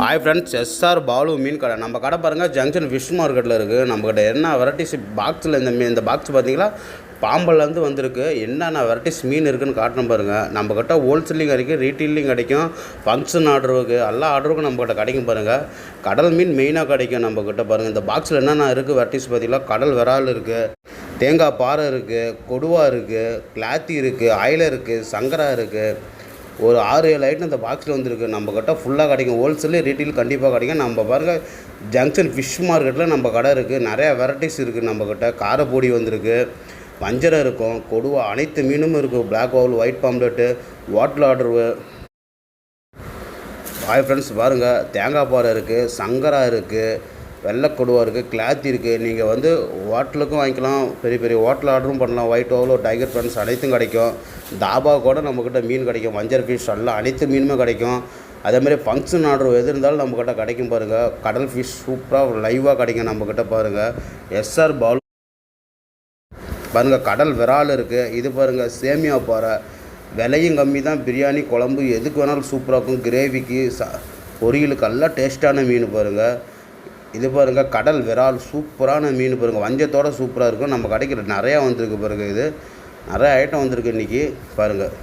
Hi friends, SR Balu மீன் கடை. நம்ம கடை பாருங்கள், ஜங்ஷன் ஃபிஷ் மார்க்கெட்டில் இருக்குது. நம்மக்கிட்ட என்ன வெரைட்டிஸ் பாக்ஸில் இந்த பாக்ஸ் பார்த்தீங்களா, பாம்பல்லேருந்து வந்திருக்கு. என்னென்ன வெரைட்டிஸ் மீன் இருக்குதுன்னு காட்டணும் பாருங்கள். நம்மக்கிட்ட ஹோல்சேலிங் கிடைக்கும், ரீட்டெயிலிங் கிடைக்கும், ஃபங்க்ஷன் ஆர்டருக்கு எல்லா ஆர்டருக்கும் நம்மக்கிட்ட கிடைக்கும் பாருங்கள். கடல் மீன் மெயினாக கிடைக்கும் நம்மக்கிட்ட பாருங்கள். இந்த பாக்ஸில் என்னென்ன இருக்குது வெரைட்டிஸ் பார்த்தீங்களா, கடல் விரால் இருக்குது, தேங்காய் பாறை இருக்குது, கொடுவா இருக்குது, கிளாத்தி இருக்குது, ஆயிலர் இருக்குது, சங்கரா இருக்குது. ஒரு 6-7 ஐட்டம் இந்த பாக்ஸில் வந்துருக்கு. நம்மக்கிட்ட ஃபுல்லாக கிடைக்கும். ஹோல்சேலு ரீட்டெயில் கண்டிப்பாக கிடைக்கும். நம்ம பாருங்கள், ஜங்ஷன் ஃபிஷ் மார்க்கெட்டில் நம்ம கடை இருக்குது. நிறையா வெரைட்டிஸ் இருக்குது நம்மக்கிட்ட. காரப்பொடி வந்திருக்கு, வஞ்சரம் இருக்கும், கொடுவா, அனைத்து மீனும் இருக்குது. பிளாக் வவுல், ஒயிட் பாம்லெட்டு, வாட்டர் ஆர்டரு. ஹாய் ஃப்ரெண்ட்ஸ், பாருங்கள், தேங்காய் பாறை இருக்குது, சங்கரா இருக்குது, வெள்ளை கொடுவா இருக்குது, கிளாத்தி இருக்குது. நீங்கள் வந்து ஹோட்டலுக்கும் வாங்கிக்கலாம், பெரிய பெரிய ஹோட்டல் ஆர்டரும் பண்ணலாம். ஒயிட் ஓவலோ, டைகர் ஃப்ரெண்ட்ஸ் அனைத்தும் கிடைக்கும். தாபா கூட நம்மக்கிட்ட மீன் கிடைக்கும். வஞ்சர் ஃபிஷ் எல்லாம் அனைத்து மீனுமே கிடைக்கும். அதேமாதிரி ஃபங்க்ஷன் ஆர்டர் எது இருந்தாலும் நம்மக்கிட்ட கிடைக்கும் பாருங்கள். கடல் ஃபிஷ் சூப்பராக லைவாக கிடைக்கும் நம்மக்கிட்ட பாருங்கள். எஸ்ஆர் பாலு பாருங்கள், கடல் விரால் இருக்குது. இது பாருங்கள், சேமியா பாறை, விலையும் கம்மி தான். பிரியாணி, குழம்பு எதுக்கு வேணாலும் சூப்பராக இருக்கும். கிரேவிக்கு, பொரியலுக்கு எல்லாம் டேஸ்ட்டான மீன் பாருங்கள். இது பாருங்கள், கடல் விரால் சூப்பரான மீன் பாருங்கள். வஞ்சத்தோடு சூப்பராக இருக்கும். நம்ம கடைக்கு நிறையா வந்திருக்கு பாருங்கள். இது நிறைய ஐட்டம் வந்திருக்கு இன்றைக்கி பாருங்கள்.